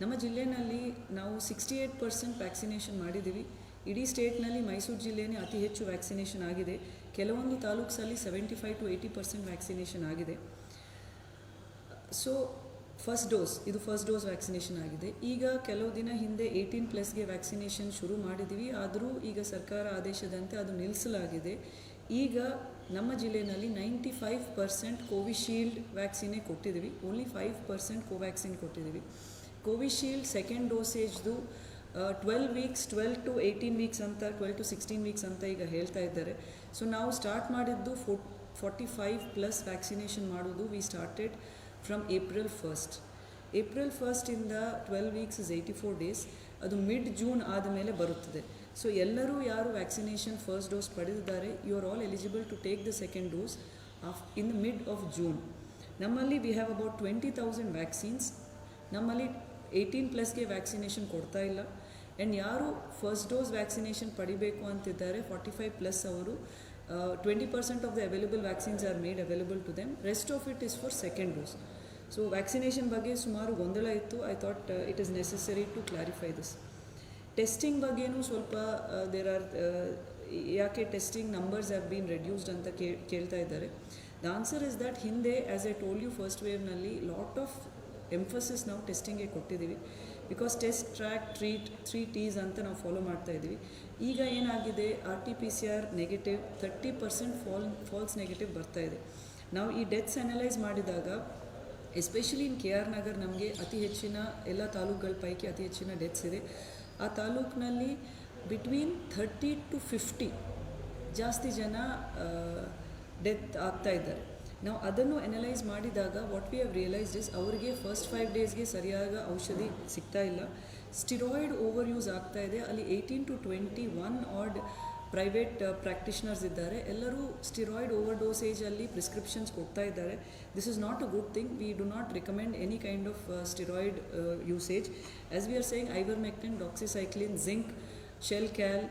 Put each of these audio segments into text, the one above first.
ನಮ್ಮ ಜಿಲ್ಲೆಯಲ್ಲಿ ನಾವು 68% ವ್ಯಾಕ್ಸಿನೇಷನ್ ಮಾಡಿದ್ದೀವಿ. ಇಡೀ ಸ್ಟೇಟ್ನಲ್ಲಿ ಮೈಸೂರು ಜಿಲ್ಲೆಯೇ ಅತಿ ಹೆಚ್ಚು ವ್ಯಾಕ್ಸಿನೇಷನ್ ಆಗಿದೆ. ಕೆಲವೊಂದು ತಾಲೂಕ್ಸಲ್ಲಿ 75 to 80% ವ್ಯಾಕ್ಸಿನೇಷನ್ ಆಗಿದೆ. ಸೊ ಫಸ್ಟ್ ಡೋಸ್ ವ್ಯಾಕ್ಸಿನೇಷನ್ ಆಗಿದೆ. ಈಗ ಕೆಲವು ದಿನ ಹಿಂದೆ 18+ಗೆ ವ್ಯಾಕ್ಸಿನೇಷನ್ ಶುರು ಮಾಡಿದ್ದೀವಿ. ಆದರೂ ಈಗ ಸರ್ಕಾರ ಆದೇಶದಂತೆ ಅದು ನಿಲ್ಲಿಸಲಾಗಿದೆ. ಈಗ ನಮ್ಮ ಜಿಲ್ಲೆಯಲ್ಲಿ 95% ಕೋವಿಶೀಲ್ಡ್ ವ್ಯಾಕ್ಸಿನೇ ಕೊಟ್ಟಿದ್ದೀವಿ. ಓನ್ಲಿ 5% ಕೋವ್ಯಾಕ್ಸಿನ್ ಕೊಟ್ಟಿದ್ದೀವಿ. ಕೋವಿಶೀಲ್ಡ್ ಸೆಕೆಂಡ್ ಡೋಸೇಜ್ದು 12 ವೀಕ್ಸ್, 12 to 18 ವೀಕ್ಸ್ ಅಂತ, 12 to 16 ವೀಕ್ಸ್ ಅಂತ ಈಗ ಹೇಳ್ತಾ ಇದ್ದಾರೆ. ಸೊ ನಾವು ಸ್ಟಾರ್ಟ್ ಮಾಡಿದ್ದು 45+ ವ್ಯಾಕ್ಸಿನೇಷನ್ ಮಾಡೋದು. We started from April 1st. April 1st ಇಂದ 12 ವೀಕ್ಸ್ ಇಸ್ 84 ಡೇಸ್. ಅದು ಮಿಡ್ ಜೂನ್ ಆದಮೇಲೆ ಬರುತ್ತದೆ. ಸೊ ಎಲ್ಲರೂ ಯಾರು ವ್ಯಾಕ್ಸಿನೇಷನ್ ಫಸ್ಟ್ ಡೋಸ್ ಪಡೆದಿದ್ದಾರೆ, you are all eligible to take the second dose in the mid of June. ನಮ್ಮಲ್ಲಿ we have about 20,000 vaccines. ನಮ್ಮಲ್ಲಿ 18+ಗೆ ವ್ಯಾಕ್ಸಿನೇಷನ್ ಕೊಡ್ತಾ ಇಲ್ಲ. ಆ್ಯಂಡ್ ಯಾರು ಫಸ್ಟ್ ಡೋಸ್ ವ್ಯಾಕ್ಸಿನೇಷನ್ ಪಡಿಬೇಕು ಅಂತಿದ್ದಾರೆ 45+ ಅವರು 20% of the available vaccines are made available to them. Rest of it is for second dose. So vaccination ಬಗ್ಗೆ ಸುಮಾರು ಗೊಂದಲ ಇತ್ತು. I thought it is necessary to clarify this. Testing ಬಗ್ಗೆಯೂ ಸ್ವಲ್ಪ ಯಾಕೆ testing numbers have been reduced ಅಂತ ಕೇಳ್ತಾ ಇದ್ದಾರೆ. ದ ಆನ್ಸರ್ ಇಸ್ ದಟ್ ಹಿಂದೆ as I told you first ವೇವ್ನಲ್ಲಿ ಲಾಟ್ ಆಫ್ ಎಂಫಸಿಸ್ ನಾವು ಟೆಸ್ಟಿಂಗ್ಗೆ ಕೊಟ್ಟಿದ್ದೀವಿ. Because test, track, treat, 3 T's ಅಂತ ನಾವು ಫಾಲೋ ಮಾಡ್ತಾ ಇದ್ದೀವಿ. ಈಗ ಏನಾಗಿದೆ, RT-PCR ನೆಗೆಟಿವ್ 30% ಫಾಲ್ಸ್ ನೆಗೆಟಿವ್ ಬರ್ತಾ ಇದೆ. ನಾವು ಈ ಡೆತ್ಸ್ ಅನಲೈಸ್ ಮಾಡಿದಾಗ ಎಸ್ಪೆಷಲಿ ಇನ್ KR ನಗರ್ ನಮಗೆ ಅತಿ ಹೆಚ್ಚಿನ ಎಲ್ಲ ತಾಲೂಕುಗಳ ಪೈಕಿ ಅತಿ ಹೆಚ್ಚಿನ ಡೆತ್ಸ್ ಇದೆ. ಆ ತಾಲೂಕಿನಲ್ಲಿ ಬಿಟ್ವೀನ್ 30 to 50 ಜಾಸ್ತಿ ಜನ ಡೆತ್ ಆಗ್ತಾ ಇದ್ದಾರೆ. ನಾವು ಅದನ್ನು ಅನಲೈಸ್ ಮಾಡಿದಾಗ what we have realised is ಅವರಿಗೆ ಫಸ್ಟ್ 5 ಡೇಸ್ಗೆ ಸರಿಯಾದ ಔಷಧಿ ಸಿಗ್ತಾ ಇಲ್ಲ. ಸ್ಟಿರಾಯ್ಡ್ ಓವರ್ ಯೂಸ್ ಆಗ್ತಾ ಇದೆ. ಅಲ್ಲಿ 18 to 21 ಆಡ್ ಪ್ರೈವೇಟ್ ಪ್ರಾಕ್ಟಿಷನರ್ಸ್ ಇದ್ದಾರೆ. ಎಲ್ಲರೂ ಸ್ಟಿರಾಯ್ಡ್ ಓವರ್ ಡೋಸೇಜಲ್ಲಿ ಪ್ರಿಸ್ಕ್ರಿಪ್ಷನ್ಸ್ ಕೊಡ್ತಾ ಇದ್ದಾರೆ. This is not a good thing. We do not recommend any kind of steroid usage. As we are saying ivermectin, doxycycline, zinc, shelcal,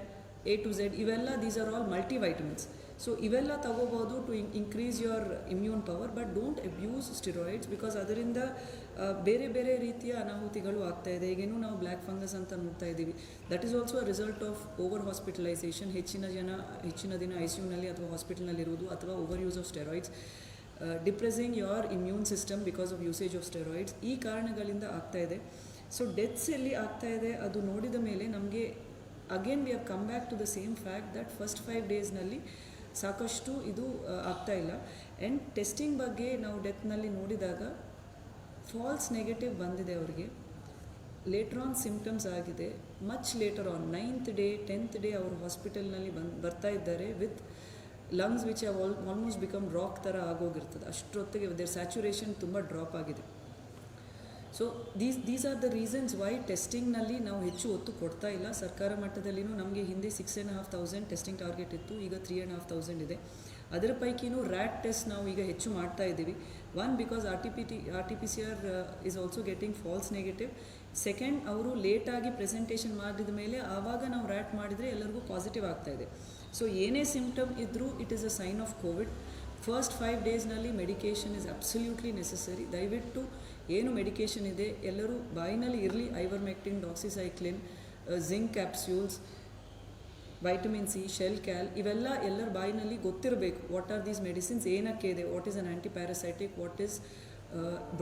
A to Z, ಇವೆಲ್ಲ these are all multivitamins. So ಇವೆಲ್ಲ ತಗೋಬೋದು to increase your immune power. But don't abuse steroids because ಅದರಿಂದ ಬೇರೆ ಬೇರೆ ರೀತಿಯ ಅನಾಹುತಿಗಳು ಆಗ್ತಾಯಿದೆ. ಈಗೇನು ನಾವು ಬ್ಲ್ಯಾಕ್ ಫಂಗಸ್ ಅಂತ ನೋಡ್ತಾ ಇದ್ದೀವಿ. That is also a result of over hospitalisation. ಹೆಚ್ಚಿನ ದಿನ ICUನಲ್ಲಿ ಅಥವಾ ಹಾಸ್ಪಿಟಲ್ನಲ್ಲಿರೋದು, ಅಥವಾ over use of steroids, depressing your immune system because of usage of steroids. ಈ ಕಾರಣಗಳಿಂದ ಆಗ್ತಾಯಿದೆ. ಸೊ ಡೆತ್ಸ್ ಎಲ್ಲಿ ಆಗ್ತಾಯಿದೆ ಅದು ನೋಡಿದ ಮೇಲೆ ನಮಗೆ again we have come back to the same fact that first 5 ಡೇಸ್ನಲ್ಲಿ ಸಾಕಷ್ಟು ಇದು ಆಗ್ತಾ ಇಲ್ಲ. ಆ್ಯಂಡ್ ಟೆಸ್ಟಿಂಗ್ ಬಗ್ಗೆ ನಾವು ಡೆತ್ನಲ್ಲಿ ನೋಡಿದಾಗ ಫಾಲ್ಸ್ ನೆಗೆಟಿವ್ ಬಂದಿದೆ ಅವರಿಗೆ. ಲೇಟರ್ ಆನ್ ಸಿಂಪ್ಟಮ್ಸ್ ಆಗಿದೆ. Much later on 9th day 10th day ಅವರು ಹಾಸ್ಪಿಟಲ್ನಲ್ಲಿ ಬರ್ತಾ ಇದ್ದಾರೆ with lungs which have almost become rock ಥರ ಆಗೋಗಿರ್ತದೆ. ಅಷ್ಟೊತ್ತಿಗೆ ದೇರ್ ಸ್ಯಾಚುರೇಷನ್ ತುಂಬ ಡ್ರಾಪ್ ಆಗಿದೆ. So these are the reasons why ಟೆಸ್ಟಿಂಗ್ನಲ್ಲಿ ನಾವು ಹೆಚ್ಚು ಒತ್ತು ಕೊಡ್ತಾ ಇಲ್ಲ. ಸರ್ಕಾರ ಮಟ್ಟದಲ್ಲಿನೂ ನಮಗೆ ಹಿಂದೆ 6,500 ಟೆಸ್ಟಿಂಗ್ ಟಾರ್ಗೆಟ್ ಇತ್ತು. ಈಗ 3,500 ಇದೆ. ಅದರ ಪೈಕಿನೂ ರ್ಯಾಟ್ ಟೆಸ್ಟ್ ನಾವು ಈಗ ಹೆಚ್ಚು ಮಾಡ್ತಾ ಇದ್ದೀವಿ. One, because RT-PCR is also getting falls negative. Second, ಅವರು ಲೇಟಾಗಿ ಪ್ರೆಸೆಂಟೇಷನ್ ಮಾಡಿದ ಮೇಲೆ ಆವಾಗ ನಾವು ರ್ಯಾಟ್ ಮಾಡಿದರೆ ಎಲ್ಲರಿಗೂ ಪಾಸಿಟಿವ್ ಆಗ್ತಾಯಿದೆ. ಸೊ ಏನೇ ಸಿಂಪ್ಟಮ್ ಇದ್ದರೂ it is a sign of Covid. First 5 ಡೇಸ್ನಲ್ಲಿ ಮೆಡಿಕೇಷನ್ ಇಸ್ ಅಬ್ಸಲ್ಯೂಟ್ಲಿ ನೆಸೆಸರಿ. ದಯವಿಟ್ಟು ಏನು ಮೆಡಿಕೇಷನ್ ಇದೆ ಎಲ್ಲರೂ ಬಾಯಿನಲ್ಲಿ ಇರಲಿ. Ivermectin, doxycycline, zinc capsules, vitamin C, Shelcal, ಇವೆಲ್ಲ ಎಲ್ಲರ ಬಾಯಿನಲ್ಲಿ ಗೊತ್ತಿರಬೇಕು. ವಾಟ್ ಆರ್ ದೀಸ್ ಮೆಡಿಸಿನ್ಸ್, ಏನಕ್ಕೆ ಇದೆ, what is an antiparasitic, what is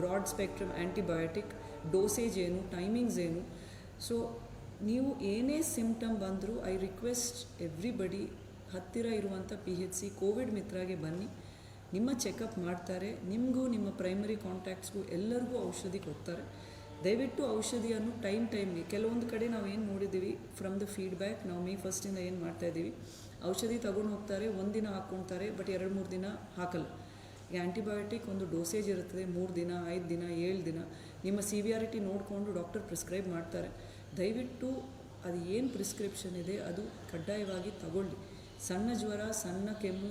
broad spectrum antibiotic, dosage ಏನು, ಟೈಮಿಂಗ್ಸ್ ಏನು. ಸೊ ನೀವು ಏನೇ ಸಿಂಪ್ಟಮ್ ಬಂದರೂ ಐ ರಿಕ್ವೆಸ್ಟ್ ಎವ್ರಿಬಡಿ ಹತ್ತಿರ ಇರುವಂಥ PHC ಕೋವಿಡ್ ಮಿತ್ರಾಗೆ ಬನ್ನಿ. ನಿಮ್ಮ ಚೆಕಪ್ ಮಾಡ್ತಾರೆ. ನಿಮಗೂ ನಿಮ್ಮ ಪ್ರೈಮರಿ ಕಾಂಟ್ಯಾಕ್ಟ್ಸ್ಗೂ ಎಲ್ಲರಿಗೂ ಔಷಧಿ ಕೊಡ್ತಾರೆ. ದಯವಿಟ್ಟು ಔಷಧಿಯನ್ನು ಟೈಮ್ಗೆ, ಕೆಲವೊಂದು ಕಡೆ ನಾವು ಏನು ನೋಡಿದ್ದೀವಿ ಫ್ರಮ್ ದ ಫೀಡ್ಬ್ಯಾಕ್, ನಾವು May 1st ಏನು ಮಾಡ್ತಾಯಿದ್ದೀವಿ, ಔಷಧಿ ತೊಗೊಂಡು ಹೋಗ್ತಾರೆ, 1 ದಿನ ಹಾಕ್ಕೊಳ್ತಾರೆ, ಬಟ್ 2-3 ದಿನ ಹಾಕಲ್ಲ. ಈ ಆ್ಯಂಟಿಬಯೋಟಿಕ್ ಒಂದು ಡೋಸೇಜ್ ಇರುತ್ತದೆ, 3 ದಿನ, 5 ದಿನ, 7 ದಿನ. ನಿಮ್ಮ ಸಿವಿಯಾರಿಟಿ ನೋಡಿಕೊಂಡು ಡಾಕ್ಟರ್ ಪ್ರಿಸ್ಕ್ರೈಬ್ ಮಾಡ್ತಾರೆ. ದಯವಿಟ್ಟು ಅದು ಏನು ಪ್ರಿಸ್ಕ್ರಿಪ್ಷನ್ ಇದೆ ಅದು ಕಡ್ಡಾಯವಾಗಿ ತಗೊಳ್ಳಿ. ಸಣ್ಣ ಜ್ವರ, ಸಣ್ಣ ಕೆಮ್ಮು,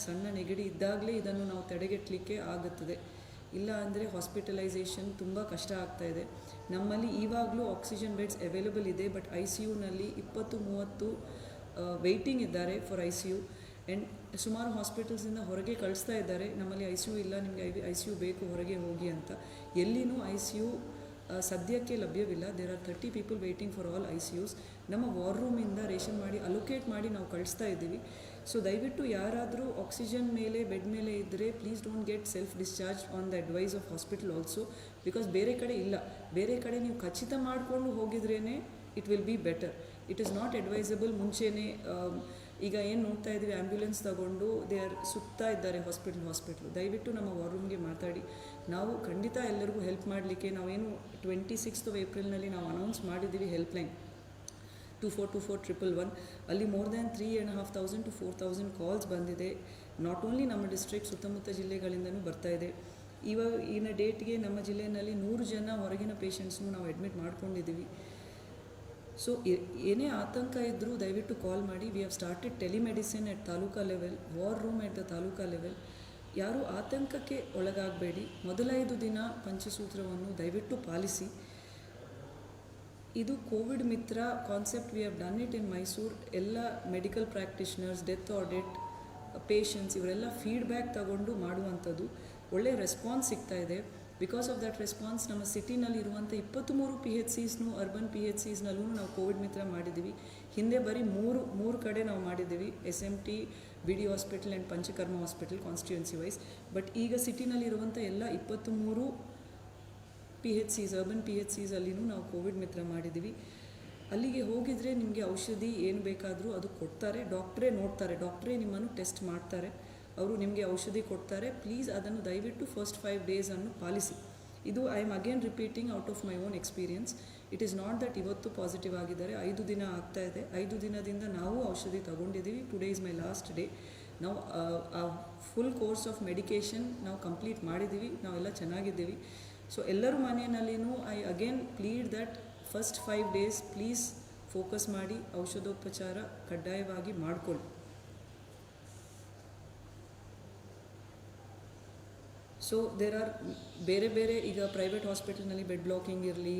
ಸಣ್ಣ ನೆಗಡಿ ಇದ್ದಾಗಲೇ ಇದನ್ನು ನಾವು ತಡೆಗಟ್ಟಲಿಕ್ಕೆ ಆಗುತ್ತದೆ. ಇಲ್ಲ ಅಂದರೆ ಹಾಸ್ಪಿಟಲೈಸೇಷನ್ ತುಂಬ ಕಷ್ಟ ಆಗ್ತಾಯಿದೆ. ನಮ್ಮಲ್ಲಿ ಈವಾಗಲೂ ಆಕ್ಸಿಜನ್ ಬೆಡ್ಸ್ ಅವೈಲೇಬಲ್ ಇದೆ. ಬಟ್ ICUನಲ್ಲಿ 20-30 ವೆಯ್ಟಿಂಗ್ ಇದ್ದಾರೆ ಫಾರ್ ICU. ಆ್ಯಂಡ್ ಸುಮಾರು ಹಾಸ್ಪಿಟಲ್ಸಿಂದ ಹೊರಗೆ ಕಳಿಸ್ತಾ ಇದ್ದಾರೆ, ನಮ್ಮಲ್ಲಿ ICU ಇಲ್ಲ, ನಿಮಗೆ ICU ಬೇಕು, ಹೊರಗೆ ಹೋಗಿ ಅಂತ. ಎಲ್ಲಿನೂ ICU ಸದ್ಯಕ್ಕೆ ಲಭ್ಯವಿಲ್ಲ. There are 30 people waiting for all ICUs. ನಮ್ಮ ವಾರ್ ರೂಮಿಂದ ರೇಷನ್ ಮಾಡಿ ಅಲೋಕೇಟ್ ಮಾಡಿ ನಾವು ಕಳಿಸ್ತಾ ಇದ್ದೀವಿ. ಸೊ ದಯವಿಟ್ಟು ಯಾರಾದರೂ ಆಕ್ಸಿಜನ್ ಮೇಲೆ ಬೆಡ್ ಮೇಲೆ ಇದ್ದರೆ please don't get self discharge on the advice of hospital also, because ಬೇರೆ ಕಡೆ ಇಲ್ಲ. ಬೇರೆ ಕಡೆ ನೀವು ಖಚಿತ ಮಾಡಿಕೊಂಡು ಹೋಗಿದ್ರೇ it will be better. It is not advisable ಮುಂಚೆನೇ ಈಗ ಏನು ನೋಡ್ತಾ ಇದ್ದೀವಿ, ಆ್ಯಂಬ್ಯುಲೆನ್ಸ್ ತಗೊಂಡು ದೇ ಆರ್ ಸುತ್ತಾ ಇದ್ದಾರೆ ಹಾಸ್ಪಿಟ್ಲು. ದಯವಿಟ್ಟು ನಮ್ಮ ವಾರ್ ರೂಮ್ಗೆ ಮಾತಾಡಿ. ನಾವು ಖಂಡಿತ ಎಲ್ಲರಿಗೂ ಹೆಲ್ಪ್ ಮಾಡಲಿಕ್ಕೆ ನಾವೇನು 26th ಏಪ್ರಿಲ್ನಲ್ಲಿ ನಾವು ಅನೌನ್ಸ್ ಮಾಡಿದ್ದೀವಿ ಹೆಲ್ಪ್ಲೈನ್ 242411. ಅಲ್ಲಿ ಮೋರ್ ದ್ಯಾನ್ 3,500 to 4,000 ಕಾಲ್ಸ್ ಬಂದಿದೆ. ನಾಟ್ ಓನ್ಲಿ ನಮ್ಮ ಡಿಸ್ಟ್ರಿಕ್ಟ್, ಸುತ್ತಮುತ್ತ ಜಿಲ್ಲೆಗಳಿಂದನೂ ಬರ್ತಾ ಇದೆ. ಈಗಿನ ಡೇಟ್ಗೆ ನಮ್ಮ ಜಿಲ್ಲೆಯಲ್ಲಿ 100 ಜನ ಹೊರಗಿನ ಪೇಷಂಟ್ಸ್ನು ನಾವು ಅಡ್ಮಿಟ್ ಮಾಡ್ಕೊಂಡಿದ್ದೀವಿ. ಸೊ ಏನೇ ಆತಂಕ ಇದ್ದರೂ ದಯವಿಟ್ಟು ಕಾಲ್ ಮಾಡಿ. We have started telemedicine at taluka level, war room at the taluka level. ಯಾರೂ ಆತಂಕಕ್ಕೆ ಒಳಗಾಗಬೇಡಿ. ಮೊದಲ 5 ದಿನ ಪಂಚಸೂತ್ರವನ್ನು ದಯವಿಟ್ಟು ಪಾಲಿಸಿ. ಇದು Covid Mitra concept. We have done it in Mysuru. ಎಲ್ಲ medical practitioners, death audit patients ಇವರೆಲ್ಲ ಫೀಡ್ಬ್ಯಾಕ್ ತಗೊಂಡು ಮಾಡುವಂಥದ್ದು. ಒಳ್ಳೆಯ ರೆಸ್ಪಾನ್ಸ್ ಸಿಗ್ತಾ ಇದೆ. ಬಿಕಾಸ್ ಆಫ್ ದಟ್ ರೆಸ್ಪಾನ್ಸ್ ನಮ್ಮ ಸಿಟಿನಲ್ಲಿರುವಂಥ 23 PHCಸ್ನು ಅರ್ಬನ್ PHCಸ್ನಲ್ಲೂ ನಾವು ಕೋವಿಡ್ ಮಿತ್ರ ಮಾಡಿದ್ದೀವಿ. ಹಿಂದೆ ಬರೀ ಮೂರು ಕಡೆ ನಾವು ಮಾಡಿದ್ದೀವಿ, SMT, BD hospital and Panchakarma hospital constituency wise. But ಈಗ ಸಿಟಿನಲ್ಲಿರುವಂಥ ಎಲ್ಲ 23 PHCs ಅರ್ಬನ್ PHCs ಅಲ್ಲಿನೂ ನಾವು ಕೋವಿಡ್ ಮಿತ್ರ ಮಾಡಿದ್ದೀವಿ. ಅಲ್ಲಿಗೆ ಹೋಗಿದರೆ ನಿಮಗೆ ಔಷಧಿ ಏನು ಬೇಕಾದರೂ ಅದು ಕೊಡ್ತಾರೆ. ಡಾಕ್ಟ್ರೇ ನೋಡ್ತಾರೆ, ಡಾಕ್ಟ್ರೇ ನಿಮ್ಮನ್ನು ಟೆಸ್ಟ್ ಮಾಡ್ತಾರೆ, ಅವರು ನಿಮಗೆ ಔಷಧಿ ಕೊಡ್ತಾರೆ. ಪ್ಲೀಸ್ ಅದನ್ನು ದಯವಿಟ್ಟು ಫಸ್ಟ್ 5 ಡೇಸನ್ನು ಪಾಲಿಸಿ. ಇದು I am again repeating out of my own experience. It is not that ಇವತ್ತು ಪಾಸಿಟಿವ್ ಆಗಿದ್ದಾರೆ, 5 ದಿನ ಆಗ್ತಾ ಇದೆ. 5 ದಿನದಿಂದ ನಾವು ಔಷಧಿ ತಗೊಂಡಿದ್ದೀವಿ. Today is my last day. ನಾವು ಆ ಫುಲ್ ಕೋರ್ಸ್ ಆಫ್ ಮೆಡಿಕೇಷನ್ ನಾವು ಕಂಪ್ಲೀಟ್ ಮಾಡಿದ್ದೀವಿ. ನಾವೆಲ್ಲ ಚೆನ್ನಾಗಿದ್ದೀವಿ. ಸೊ ಎಲ್ಲರ ಮನೆಯಲ್ಲಿನೂ I again plead that first 5 days please focus ಮಾಡಿ ಔಷಧೋಪಚಾರ ಕಡ್ಡಾಯವಾಗಿ ಮಾಡಿಕೊಳ್ಳಿ. ಸೊ ದೇರ್ ಆರ್ ಬೇರೆ ಈಗ ಪ್ರೈವೇಟ್ ಹಾಸ್ಪಿಟಲ್ನಲ್ಲಿ ಬೆಡ್ ಬ್ಲಾಕಿಂಗ್ ಇರಲಿ,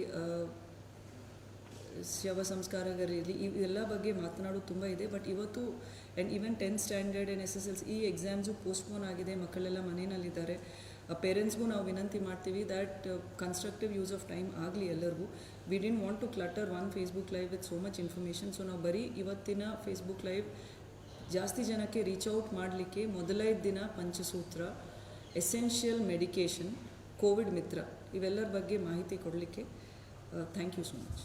ಶವ ಸಂಸ್ಕಾರಗಳಿರಲಿ, ಇವೆಲ್ಲ ಬಗ್ಗೆ ಮಾತನಾಡೋದು ತುಂಬ ಇದೆ. ಬಟ್ ಇವತ್ತು and even 10th standard and SSLC ಈ ಎಕ್ಸಾಮ್ಸು ಪೋಸ್ಟ್ಪೋನ್ ಆಗಿದೆ. ಮಕ್ಕಳೆಲ್ಲ ಮನೆಯಲ್ಲಿದ್ದಾರೆ. ಪೇರೆಂಟ್ಸ್ಗೂ ನಾವು ವಿನಂತಿ ಮಾಡ್ತೀವಿ that constructive use of time ಆಗಲಿ ಎಲ್ಲರಿಗೂ. We didn't want to clutter on Facebook live with so much information. So ನಾವು ಬರೀ ಇವತ್ತಿನ ಫೇಸ್ಬುಕ್ ಲೈವ್ ಜಾಸ್ತಿ ಜನಕ್ಕೆ ರೀಚ್ ಔಟ್ ಮಾಡಲಿಕ್ಕೆ ಮೊದಲ ದಿನ Panchasutra, essential medication, Covid Mitra ಇವೆಲ್ಲರ ಬಗ್ಗೆ ಮಾಹಿತಿ ಕೊಡಲಿಕ್ಕೆ. Thank you so much.